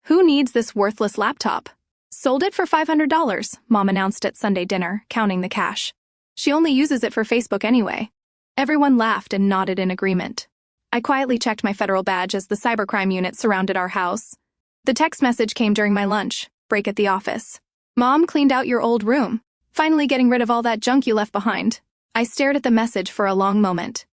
Who needs this worthless laptop? Sold it for $500, Mom announced at Sunday dinner, counting the cash. She only uses it for Facebook anyway. Everyone laughed and nodded in agreement. I quietly checked my federal badge as the cybercrime unit surrounded our house. The text message came during my lunch break at the office. Mom cleaned out your old room, finally getting rid of all that junk you left behind. I stared at the message for a long moment.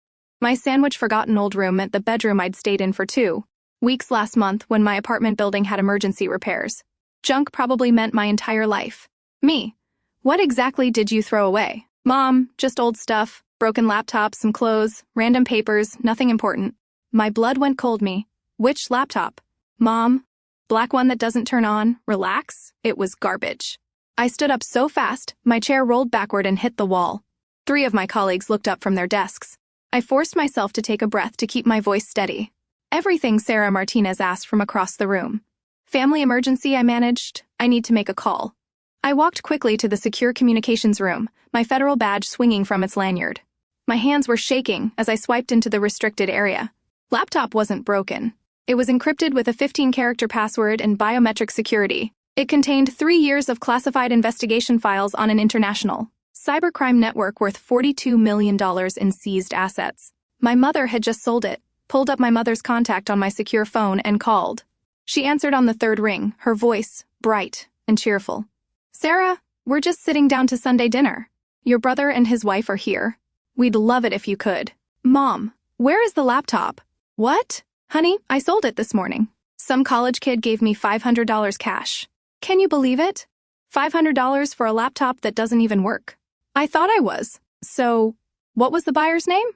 My sandwich-forgotten old room meant the bedroom I'd stayed in for 2 weeks last month when my apartment building had emergency repairs. Junk probably meant my entire life. Me. What exactly did you throw away? Mom, just old stuff, broken laptops, some clothes, random papers, nothing important. My blood went cold. Me. Which laptop? Mom. Black one that doesn't turn on. Relax. It was garbage. I stood up so fast, my chair rolled backward and hit the wall. 3 of my colleagues looked up from their desks. I forced myself to take a breath to keep my voice steady. Everything, Sarah Martinez asked from across the room. Family emergency, I managed. I need to make a call. I walked quickly to the secure communications room, my federal badge swinging from its lanyard. My hands were shaking as I swiped into the restricted area. Laptop wasn't broken. It was encrypted with a 15-character password and biometric security. It contained 3 years of classified investigation files on an international cybercrime network worth $42 million in seized assets. My mother had just sold it, pulled up my mother's contact on my secure phone, and called. She answered on the 3rd ring, her voice bright and cheerful. Sarah, we're just sitting down to Sunday dinner. Your brother and his wife are here. We'd love it if you could. Mom, where is the laptop? What? Honey, I sold it this morning. Some college kid gave me $500 cash. Can you believe it? $500 for a laptop that doesn't even work. I thought I was. So, what was the buyer's name?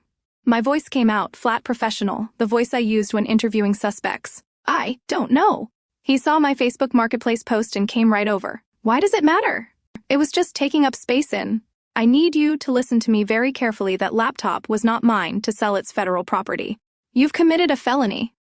My voice came out, flat professional, the voice I used when interviewing suspects. I don't know. He saw my Facebook Marketplace post and came right over. Why does it matter? It was just taking up space in. I need you to listen to me very carefully. That laptop was not mine to sell its federal property. You've committed a felony.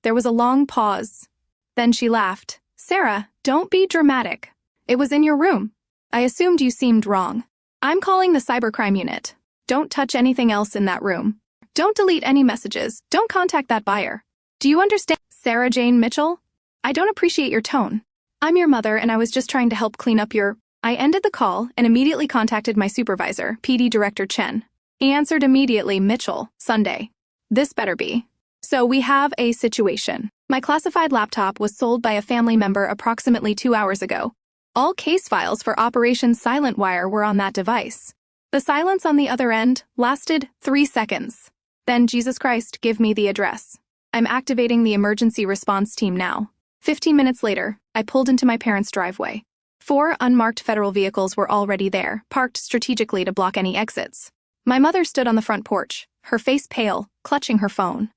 There was a long pause. Then she laughed. Sarah, don't be dramatic. It was in your room. I assumed you seemed wrong. I'm calling the cybercrime unit. Don't touch anything else in that room. Don't delete any messages. Don't contact that buyer. Do you understand? Sarah Jane Mitchell? I don't appreciate your tone. I'm your mother and I was just trying to help clean up your... I ended the call and immediately contacted my supervisor, PD Director Chen. He answered immediately, Mitchell, Sunday. This better be. So we have a situation. My classified laptop was sold by a family member approximately 2 hours ago. All case files for Operation Silent Wire were on that device. The silence on the other end lasted 3 seconds. Then, Jesus Christ, give me the address. I'm activating the emergency response team now. 15 minutes later, I pulled into my parents' driveway. 4 unmarked federal vehicles were already there, parked strategically to block any exits. My mother stood on the front porch, her face pale, clutching her phone.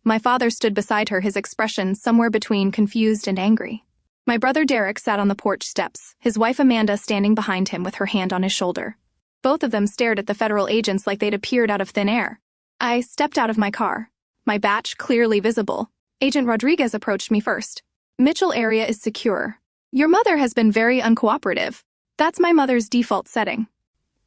My father stood beside her, his expression somewhere between confused and angry. My brother Derek sat on the porch steps, his wife Amanda standing behind him with her hand on his shoulder. Both of them stared at the federal agents like they'd appeared out of thin air. I stepped out of my car, my badge clearly visible. Agent Rodriguez approached me first. Mitchell area is secure. Your mother has been very uncooperative. That's my mother's default setting.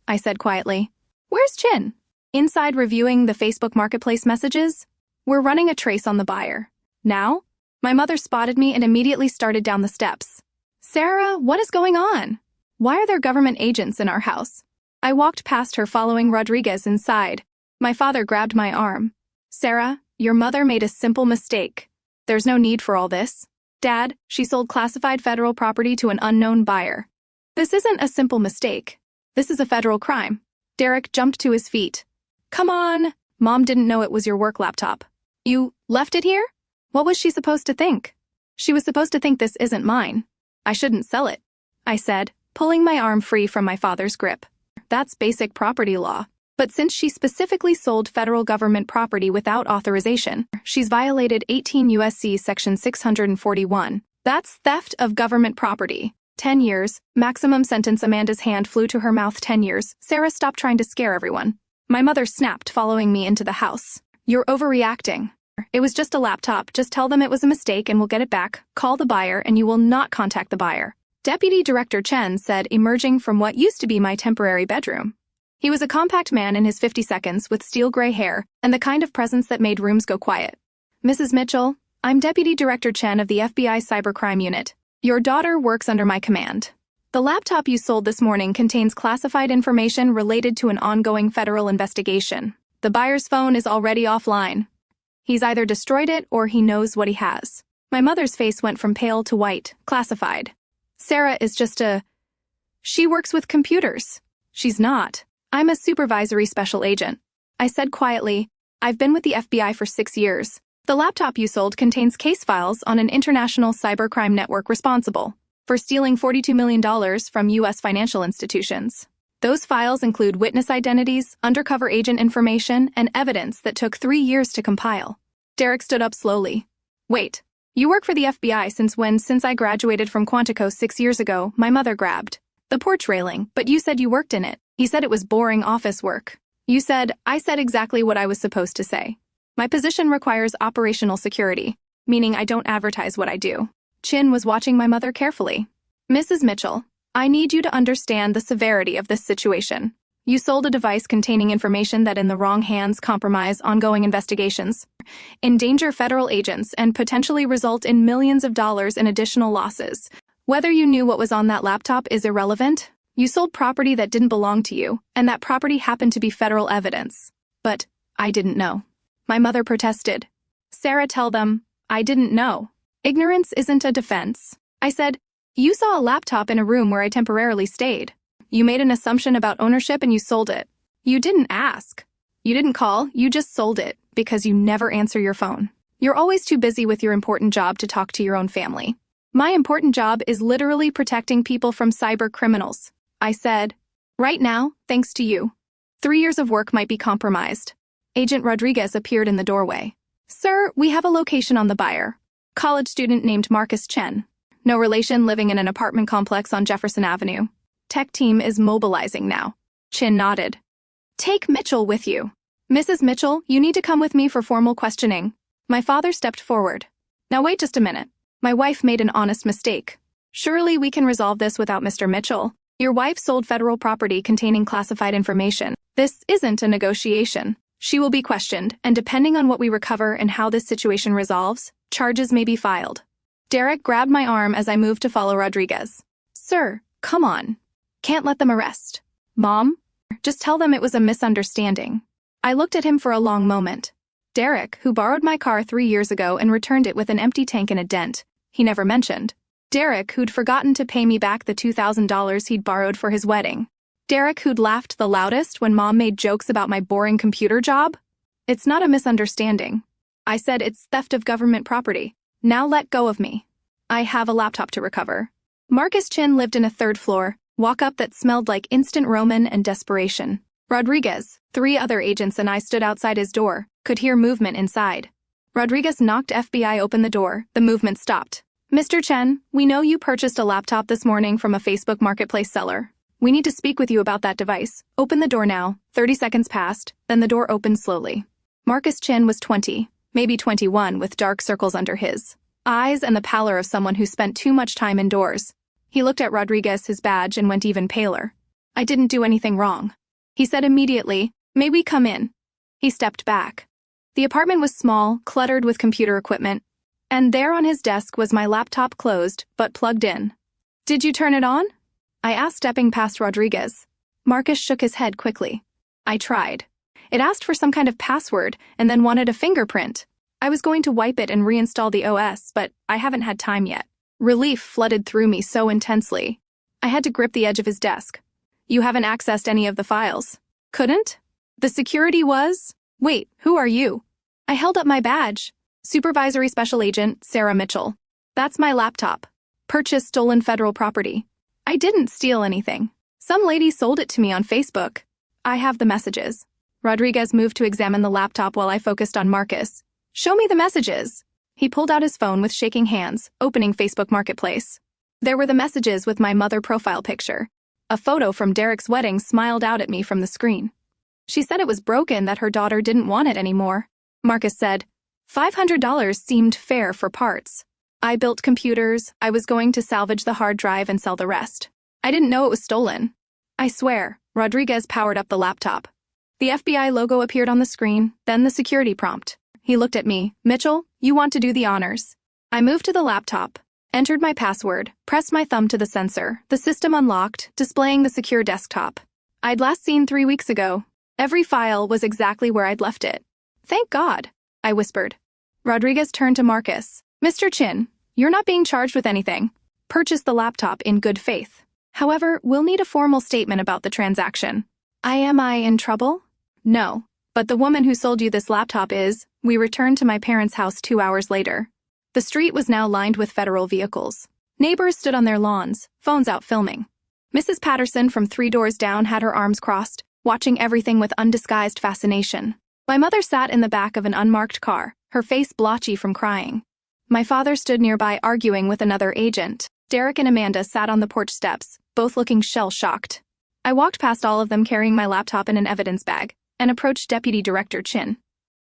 I said quietly. Where's Chin? Inside reviewing the Facebook Marketplace messages? We're running a trace on the buyer. Now? My mother spotted me and immediately started down the steps. Sarah, what is going on? Why are there government agents in our house? I walked past her following Rodriguez inside. My father grabbed my arm. Sarah, your mother made a simple mistake. There's no need for all this. Dad, she sold classified federal property to an unknown buyer. This isn't a simple mistake. This is a federal crime. Derek jumped to his feet. Come on. Mom didn't know it was your work laptop. You left it here? What was she supposed to think? She was supposed to think this isn't mine. I shouldn't sell it, I said, pulling my arm free from my father's grip. That's basic property law. But since she specifically sold federal government property without authorization, she's violated 18 U.S.C. Section 641. That's theft of government property. 10 years, maximum sentence. Amanda's hand flew to her mouth. 10 years. Sarah, stop trying to scare everyone. My mother snapped, following me into the house. You're overreacting. It was just a laptop. Just tell them it was a mistake and we'll get it back. Call the buyer and you will not contact the buyer. Deputy Director Chen said, emerging from what used to be my temporary bedroom. He was a compact man in his 50s with steel gray hair and the kind of presence that made rooms go quiet. Mrs. Mitchell, I'm Deputy Director Chen of the FBI Cybercrime Unit. Your daughter works under my command. The laptop you sold this morning contains classified information related to an ongoing federal investigation. The buyer's phone is already offline. He's either destroyed it or he knows what he has. My mother's face went from pale to white. Classified. Sarah is just She works with computers. She's not. I'm a supervisory special agent. I said quietly, I've been with the FBI for 6 years. The laptop you sold contains case files on an international cybercrime network responsible for stealing $42 million from U.S. financial institutions. Those files include witness identities, undercover agent information, and evidence that took 3 years to compile. Derek stood up slowly. Wait, you work for the FBI since I graduated from Quantico 6 years ago, my mother grabbed the porch railing, but you said you worked in it. He said it was boring office work. I said exactly what I was supposed to say. My position requires operational security, meaning I don't advertise what I do. Chin was watching my mother carefully. Mrs. Mitchell, I need you to understand the severity of this situation. You sold a device containing information that in the wrong hands compromise ongoing investigations, endanger federal agents, and potentially result in millions of dollars in additional losses. Whether you knew what was on that laptop is irrelevant. You sold property that didn't belong to you, and that property happened to be federal evidence. But I didn't know. My mother protested. Sarah, tell them, I didn't know. Ignorance isn't a defense. I said, you saw a laptop in a room where I temporarily stayed. You made an assumption about ownership and you sold it. You didn't ask. You didn't call, you just sold it because you never answer your phone. You're always too busy with your important job to talk to your own family. My important job is literally protecting people from cyber criminals. I said, right now, thanks to you. 3 years of work might be compromised. Agent Rodriguez appeared in the doorway. Sir, we have a location on the buyer. College student named Marcus Chen. No relation, living in an apartment complex on Jefferson Avenue. Tech team is mobilizing now. Chin nodded. Take Mitchell with you. Mrs. Mitchell, you need to come with me for formal questioning. My father stepped forward. Now wait just a minute. My wife made an honest mistake. Surely we can resolve this without Mr. Mitchell. Your wife sold federal property containing classified information. This isn't a negotiation. She will be questioned, and depending on what we recover and how this situation resolves, charges may be filed. Derek grabbed my arm as I moved to follow Rodriguez. Sir, come on. Can't let them arrest. Mom? Just tell them it was a misunderstanding. I looked at him for a long moment. Derek, who borrowed my car 3 years ago and returned it with an empty tank and a dent, he never mentioned. Derek, who'd forgotten to pay me back the $2,000 he'd borrowed for his wedding. Derek, who'd laughed the loudest when Mom made jokes about my boring computer job. It's not a misunderstanding. I said it's theft of government property. Now let go of me. I have a laptop to recover. Marcus Chin lived in a 3rd floor, walk-up that smelled like instant Roman and desperation. Rodriguez, 3 other agents and I stood outside his door, could hear movement inside. Rodriguez knocked. FBI opened the door, the movement stopped. Mr. Chen, we know you purchased a laptop this morning from a Facebook Marketplace seller. We need to speak with you about that device. Open the door now. 30 seconds passed, then the door opened slowly. Marcus Chin was 20, maybe 21, with dark circles under his eyes and the pallor of someone who spent too much time indoors. He looked at Rodriguez, his badge, and went even paler. I didn't do anything wrong. He said immediately, may we come in? He stepped back. The apartment was small, cluttered with computer equipment, and there on his desk was my laptop closed, but plugged in. Did you turn it on? I asked, stepping past Rodriguez. Marcus shook his head quickly. I tried. It asked for some kind of password and then wanted a fingerprint. I was going to wipe it and reinstall the OS, but I haven't had time yet. Relief flooded through me so intensely. I had to grip the edge of his desk. You haven't accessed any of the files. Couldn't? The security was? Wait, who are you? I held up my badge. Supervisory Special Agent Sarah Mitchell. That's my laptop. Purchased stolen federal property. I didn't steal anything. Some lady sold it to me on Facebook. I have the messages. Rodriguez moved to examine the laptop while I focused on Marcus. Show me the messages. He pulled out his phone with shaking hands, opening Facebook Marketplace. There were the messages with my mother profile picture. A photo from Derek's wedding smiled out at me from the screen. She said it was broken, that her daughter didn't want it anymore. Marcus said, $500 seemed fair for parts. I built computers. I was going to salvage the hard drive and sell the rest. I didn't know it was stolen. I swear. Rodriguez powered up the laptop. The FBI logo appeared on the screen, then the security prompt. He looked at me. Mitchell, You want to do the honors. I moved to the laptop, entered my password, pressed my thumb to the sensor, the system unlocked, displaying the secure desktop. I'd last seen 3 weeks ago. Every file was exactly where I'd left it. Thank God, I whispered. Rodriguez turned to Marcus. Mr. Chin, you're not being charged with anything. Purchase the laptop in good faith. However, we'll need a formal statement about the transaction. Am I in trouble? No, but the woman who sold you this laptop is. We returned to my parents' house 2 hours later. The street was now lined with federal vehicles. Neighbors stood on their lawns, phones out filming. Mrs. Patterson from 3 doors down had her arms crossed, watching everything with undisguised fascination. My mother sat in the back of an unmarked car, her face blotchy from crying. My father stood nearby arguing with another agent. Derek and Amanda sat on the porch steps, both looking shell-shocked. I walked past all of them carrying my laptop in an evidence bag, and approached Deputy Director Chin.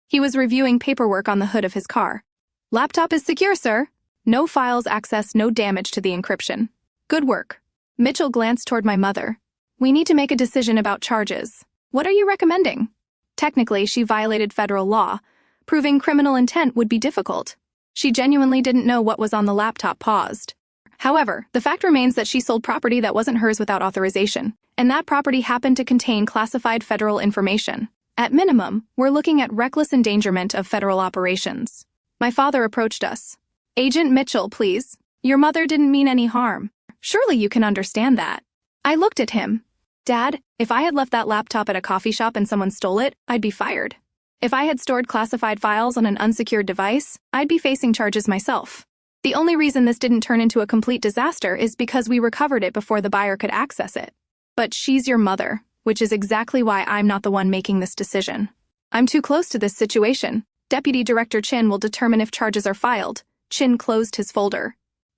He was reviewing paperwork on the hood of his car. Laptop is secure, sir. No files accessed, no damage to the encryption. Good work. Mitchell glanced toward my mother. We need to make a decision about charges. What are you recommending? Technically, she violated federal law. Proving criminal intent would be difficult. She genuinely didn't know what was on the laptop paused. However, the fact remains that she sold property that wasn't hers without authorization, and that property happened to contain classified federal information. At minimum, we're looking at reckless endangerment of federal operations. My father approached us. Agent Mitchell, please. Your mother didn't mean any harm. Surely you can understand that. I looked at him. Dad, if I had left that laptop at a coffee shop and someone stole it, I'd be fired. If I had stored classified files on an unsecured device, I'd be facing charges myself. The only reason this didn't turn into a complete disaster is because we recovered it before the buyer could access it. But she's your mother, which is exactly why I'm not the one making this decision. I'm too close to this situation. Deputy Director Chin will determine if charges are filed. Chin closed his folder.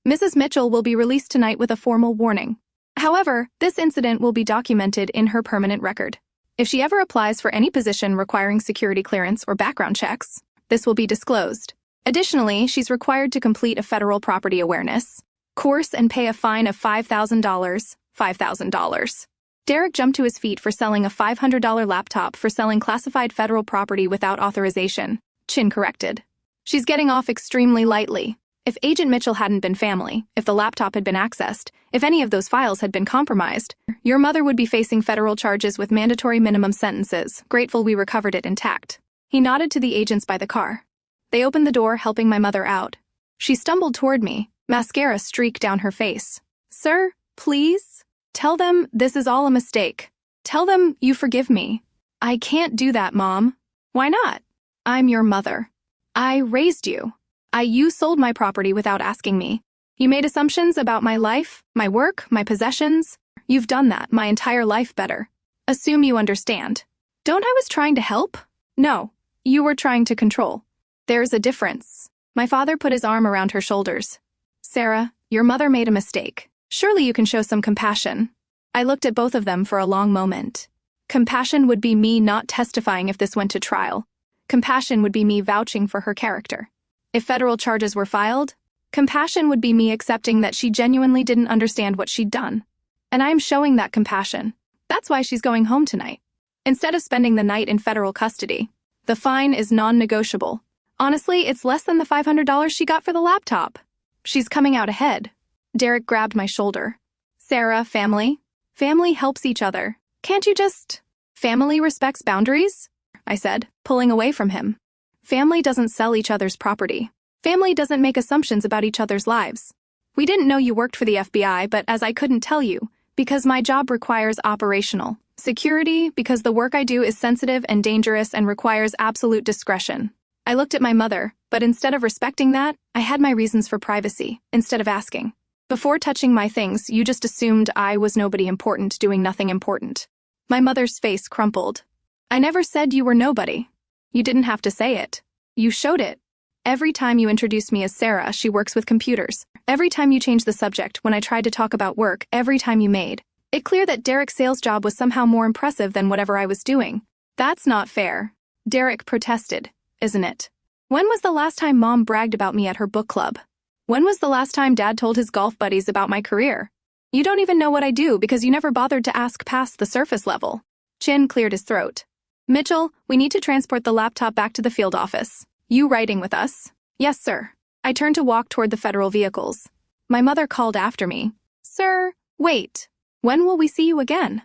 Mrs. Mitchell will be released tonight with a formal warning. However, this incident will be documented in her permanent record. If she ever applies for any position requiring security clearance or background checks, this will be disclosed. Additionally, she's required to complete a federal property awareness course and pay a fine of $5,000. $5,000. Derek jumped to his feet for selling a $500 laptop for selling classified federal property without authorization. Chin corrected. She's getting off extremely lightly. If Agent Mitchell hadn't been family, if the laptop had been accessed, if any of those files had been compromised, your mother would be facing federal charges with mandatory minimum sentences. Grateful we recovered it intact. He nodded to the agents by the car. They opened the door, helping my mother out. She stumbled toward me, mascara streaked down her face. Sir, please? Tell them this is all a mistake. Tell them you forgive me. I can't do that, Mom. Why not? I'm your mother. I raised you. You sold my property without asking me. You made assumptions about my life, my work, my possessions. You've done that my entire life better. Assume you understand. Don't I was trying to help? No, you were trying to control. There's a difference. My father put his arm around her shoulders. Sarah, your mother made a mistake. Surely you can show some compassion. I looked at both of them for a long moment. Compassion would be me not testifying if this went to trial. Compassion would be me vouching for her character. If federal charges were filed, compassion would be me accepting that she genuinely didn't understand what she'd done. And I'm showing that compassion. That's why she's going home tonight. Instead of spending the night in federal custody, the fine is non-negotiable. Honestly, it's less than the $500 she got for the laptop. She's coming out ahead. Derek grabbed my shoulder. Sarah, family? Family helps each other. Can't you just... Family respects boundaries? I said, pulling away from him. Family doesn't sell each other's property. Family doesn't make assumptions about each other's lives. We didn't know you worked for the FBI, but as I couldn't tell you, because my job requires operational security, because the work I do is sensitive and dangerous and requires absolute discretion. I looked at my mother, but instead of respecting that, I had my reasons for privacy, instead of asking. Before touching my things, you just assumed I was nobody important doing nothing important. My mother's face crumpled. I never said you were nobody. You didn't have to say it. You showed it. Every time you introduced me as Sarah, she works with computers. Every time you changed the subject when I tried to talk about work, every time you made it clear that Derek's sales job was somehow more impressive than whatever I was doing. That's not fair. Derek protested, isn't it? When was the last time Mom bragged about me at her book club? When was the last time Dad told his golf buddies about my career? You don't even know what I do because you never bothered to ask past the surface level. Chin cleared his throat. Mitchell, we need to transport the laptop back to the field office. You riding with us? Yes, sir. I turned to walk toward the federal vehicles. My mother called after me. Sir, wait. When will we see you again?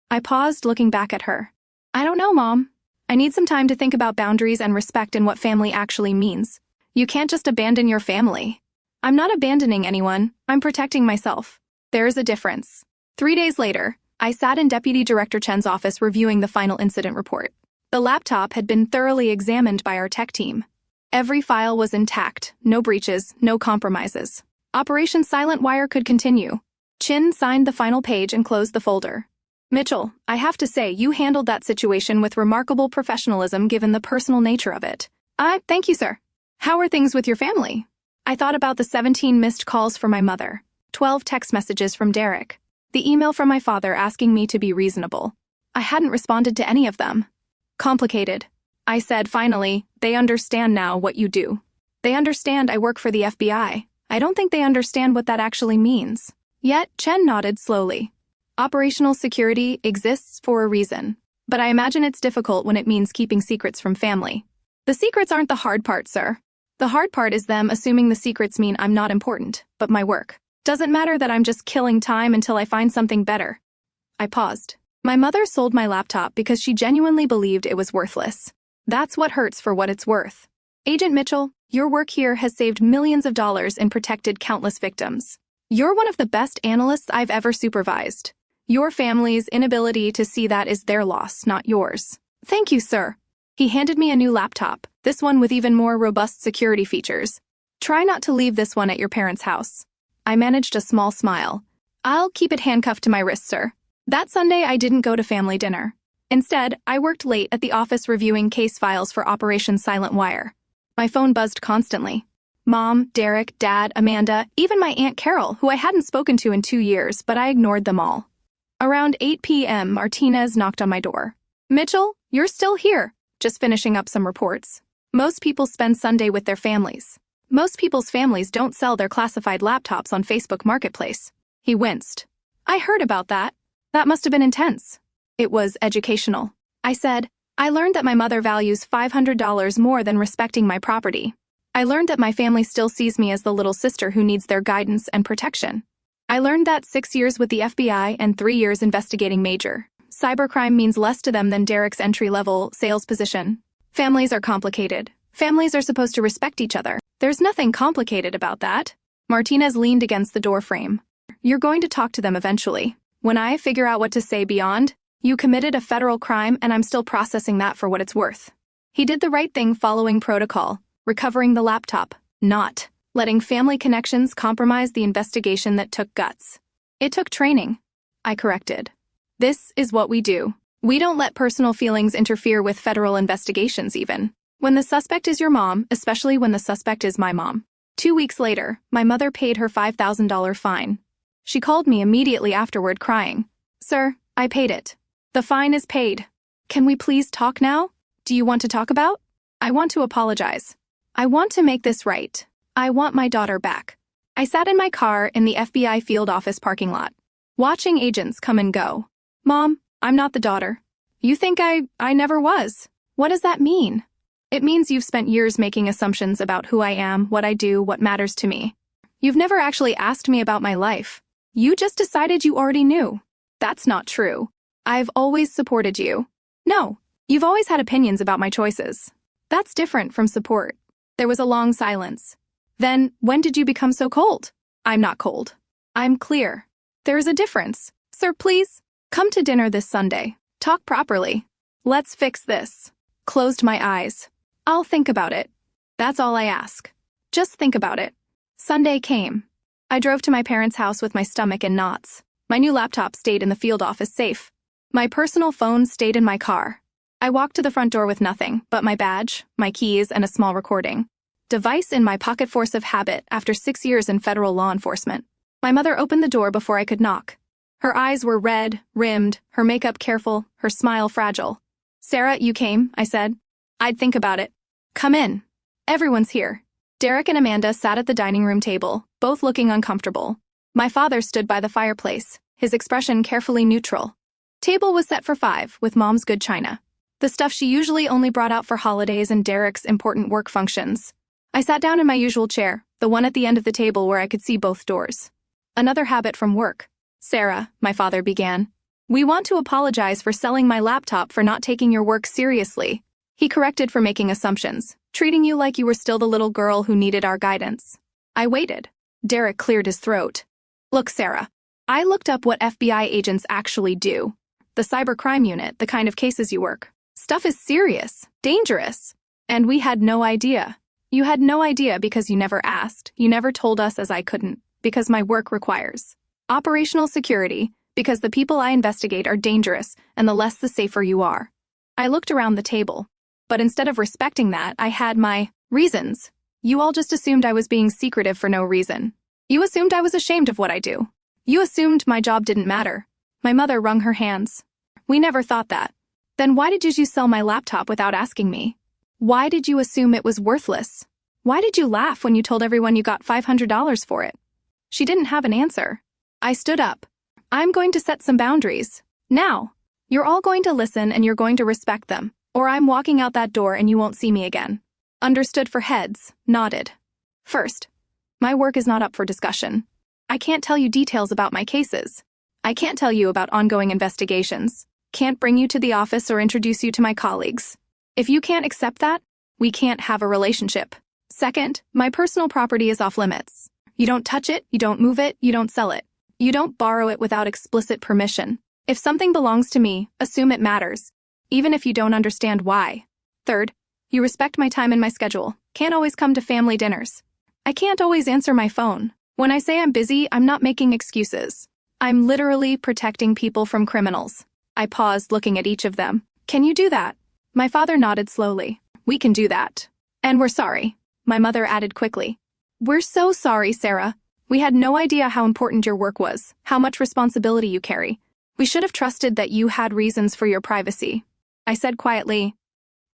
I paused, looking back at her. I don't know, Mom. I need some time to think about boundaries and respect and what family actually means. You can't just abandon your family. I'm not abandoning anyone. I'm protecting myself. There's a difference. 3 days later, I sat in Deputy Director Chen's office reviewing the final incident report. The laptop had been thoroughly examined by our tech team. Every file was intact, no breaches, no compromises. Operation Silent Wire could continue. Chen signed the final page and closed the folder. Mitchell, I have to say, you handled that situation with remarkable professionalism given the personal nature of it. Thank you, sir. How are things with your family? I thought about the 17 missed calls from my mother, 12 text messages from Derek, the email from my father asking me to be reasonable. I hadn't responded to any of them. Complicated. I said, finally, they understand now what you do. They understand I work for the FBI. I don't think they understand what that actually means. Yet, Chen nodded slowly. Operational security exists for a reason, but I imagine it's difficult when it means keeping secrets from family. The secrets aren't the hard part, sir. The hard part is them assuming the secrets mean I'm not important, but my work. Doesn't matter that I'm just killing time until I find something better. I paused. My mother sold my laptop because she genuinely believed it was worthless. That's what hurts for what it's worth. Agent Mitchell, your work here has saved millions of dollars and protected countless victims. You're one of the best analysts I've ever supervised. Your family's inability to see that is their loss, not yours. Thank you, sir. He handed me a new laptop, this one with even more robust security features. Try not to leave this one at your parents' house. I managed a small smile. I'll keep it handcuffed to my wrist, sir. That Sunday, I didn't go to family dinner. Instead, I worked late at the office reviewing case files for Operation Silent Wire. My phone buzzed constantly. Mom, Derek, Dad, Amanda, even my Aunt Carol, who I hadn't spoken to in 2 years, but I ignored them all. Around 8 p.m., Martinez knocked on my door. Mitchell, you're still here. Just finishing up some reports. Most people spend Sunday with their families. Most people's families don't sell their classified laptops on Facebook Marketplace. He winced. I heard about that. That must have been intense. It was educational. I said, I learned that my mother values $500 more than respecting my property. I learned that my family still sees me as the little sister who needs their guidance and protection. I learned that 6 years with the FBI and 3 years investigating major cybercrime means less to them than Derek's entry-level sales position. Families are complicated. Families are supposed to respect each other. There's nothing complicated about that. Martinez leaned against the door frame. You're going to talk to them eventually. When I figure out what to say beyond, you committed a federal crime and I'm still processing that for what it's worth. He did the right thing following protocol, recovering the laptop, not letting family connections compromise the investigation that took guts. It took training. I corrected. This is what we do. We don't let personal feelings interfere with federal investigations even. When the suspect is your mom, especially when the suspect is my mom. 2 weeks later, my mother paid her $5,000 fine. She called me immediately afterward crying. Sir, I paid it. The fine is paid. Can we please talk now? Do you want to talk about? I want to apologize. I want to make this right. I want my daughter back. I sat in my car in the FBI field office parking lot, watching agents come and go. Mom, I'm not the daughter. You think I never was. What does that mean? It means you've spent years making assumptions about who I am, what I do, what matters to me. You've never actually asked me about my life. You just decided you already knew. That's not true. I've always supported you. No, you've always had opinions about my choices. That's different from support. There was a long silence. Then, when did you become so cold? I'm not cold. I'm clear. There is a difference. Sir, please, come to dinner this Sunday. Talk properly. Let's fix this. Closed my eyes. I'll think about it. That's all I ask. Just think about it. Sunday came. I drove to my parents' house with my stomach in knots. My new laptop stayed in the field office safe. My personal phone stayed in my car. I walked to the front door with nothing but my badge, my keys, and a small recording device in my pocket, force of habit after 6 years in federal law enforcement. My mother opened the door before I could knock. Her eyes were red, rimmed, her makeup careful, her smile fragile. Sarah, you came, I said. I'd think about it. Come in. Everyone's here. Derek and Amanda sat at the dining room table, both looking uncomfortable. My father stood by the fireplace, his expression carefully neutral. Table was set for 5, with Mom's good china. The stuff she usually only brought out for holidays and Derek's important work functions. I sat down in my usual chair, the one at the end of the table where I could see both doors. Another habit from work. Sarah, my father began. We want to apologize for selling my laptop for not taking your work seriously. He corrected for making assumptions, treating you like you were still the little girl who needed our guidance. I waited. Derek cleared his throat. Look, Sarah, I looked up what FBI agents actually do. The cybercrime unit, the kind of cases you work. Stuff is serious, dangerous. And we had no idea. You had no idea because you never asked. You never told us, as I couldn't, because my work requires. Operational security, because the people I investigate are dangerous, and the less the safer you are. I looked around the table, but instead of respecting that, I had my reasons. You all just assumed I was being secretive for no reason. You assumed I was ashamed of what I do. You assumed my job didn't matter. My mother wrung her hands. We never thought that. Then why did you sell my laptop without asking me? Why did you assume it was worthless? Why did you laugh when you told everyone you got $500 for it? She didn't have an answer. I stood up. I'm going to set some boundaries. Now. You're all going to listen and you're going to respect them, or I'm walking out that door and you won't see me again. Understood for heads, nodded. First, my work is not up for discussion. I can't tell you details about my cases. I can't tell you about ongoing investigations. Can't bring you to the office or introduce you to my colleagues. If you can't accept that, we can't have a relationship. Second, my personal property is off limits. You don't touch it, you don't move it, you don't sell it. You don't borrow it without explicit permission. If something belongs to me, assume it matters, even if you don't understand why. Third, you respect my time and my schedule. Can't always come to family dinners. I can't always answer my phone. When I say I'm busy, I'm not making excuses. I'm literally protecting people from criminals. I paused, looking at each of them. Can you do that? My father nodded slowly. We can do that. And we're sorry. My mother added quickly. We're so sorry, Sarah. We had no idea how important your work was, how much responsibility you carry. We should have trusted that you had reasons for your privacy. I said quietly.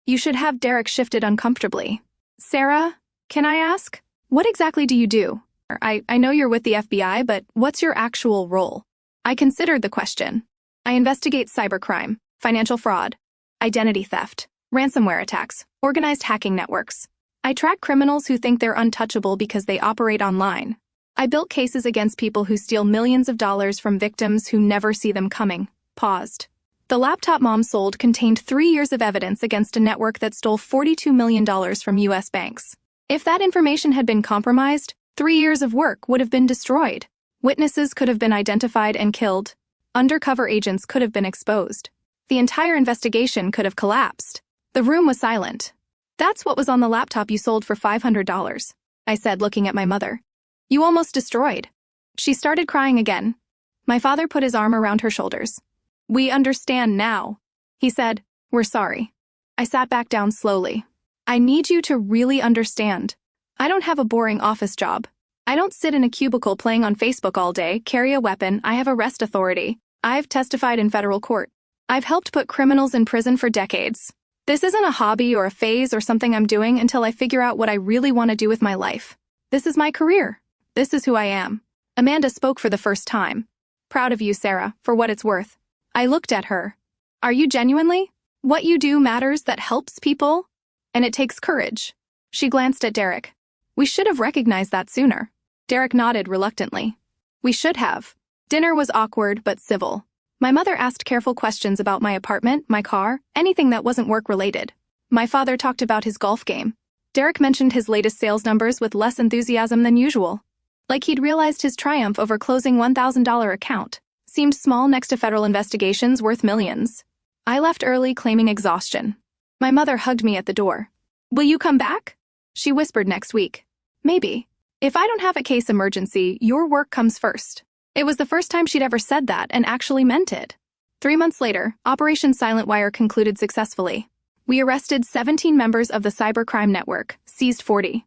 You should have Derek shifted uncomfortably. Sarah, can I ask? What exactly do you do? I know you're with the FBI, but what's your actual role? I considered the question. I investigate cybercrime, financial fraud, identity theft, ransomware attacks, organized hacking networks. I track criminals who think they're untouchable because they operate online. I built cases against people who steal millions of dollars from victims who never see them coming. Paused. The laptop Mom sold contained 3 years of evidence against a network that stole $42 million from U.S. banks. If that information had been compromised, 3 years of work would have been destroyed. Witnesses could have been identified and killed. Undercover agents could have been exposed. The entire investigation could have collapsed. The room was silent. That's what was on the laptop you sold for $500, I said, looking at my mother. You almost destroyed. She started crying again. My father put his arm around her shoulders. We understand now. He said, we're sorry. I sat back down slowly. I need you to really understand. I don't have a boring office job. I don't sit in a cubicle playing on Facebook all day, carry a weapon, I have arrest authority. I've testified in federal court. I've helped put criminals in prison for decades. This isn't a hobby or a phase or something I'm doing until I figure out what I really want to do with my life. This is my career. This is who I am. Amanda spoke for the first time. Proud of you, Sarah, for what it's worth. I looked at her. Are you genuinely? What you do matters, that helps people? And it takes courage. She glanced at Derek. We should have recognized that sooner. Derek nodded reluctantly. We should have. Dinner was awkward but civil. My mother asked careful questions about my apartment, my car, anything that wasn't work-related. My father talked about his golf game. Derek mentioned his latest sales numbers with less enthusiasm than usual. Like he'd realized his triumph over closing $1,000 account. Seemed small next to federal investigations worth millions. I left early, claiming exhaustion. My mother hugged me at the door. Will you come back? She whispered next week. Maybe. If I don't have a case emergency, your work comes first. It was the first time she'd ever said that and actually meant it. 3 months later, Operation Silent Wire concluded successfully. We arrested 17 members of the cybercrime network, seized $42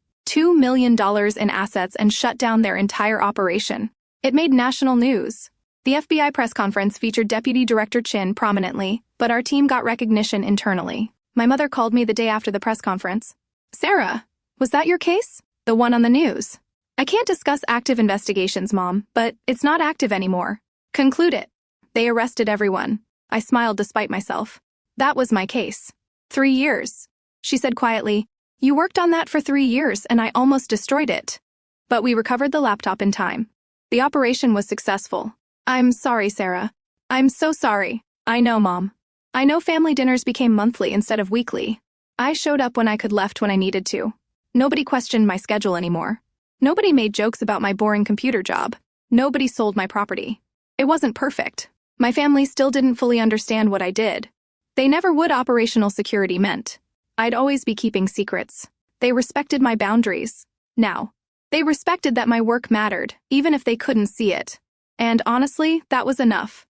million in assets, and shut down their entire operation. It made national news. The FBI press conference featured Deputy Director Chin prominently, but our team got recognition internally. My mother called me the day after the press conference. Sarah, was that your case? The one on the news? I can't discuss active investigations, Mom, but it's not active anymore. Conclude it. They arrested everyone. I smiled despite myself. That was my case. 3 years. She said quietly, You worked on that for 3 years and I almost destroyed it. But we recovered the laptop in time. The operation was successful. I'm sorry, Sarah. I'm so sorry. I know, Mom. I know family dinners became monthly instead of weekly. I showed up when I could, left when I needed to. Nobody questioned my schedule anymore. Nobody made jokes about my boring computer job. Nobody sold my property. It wasn't perfect. My family still didn't fully understand what I did. They never would. Operational security meant I'd always be keeping secrets. They respected my boundaries. Now, they respected that my work mattered, even if they couldn't see it. And honestly, that was enough.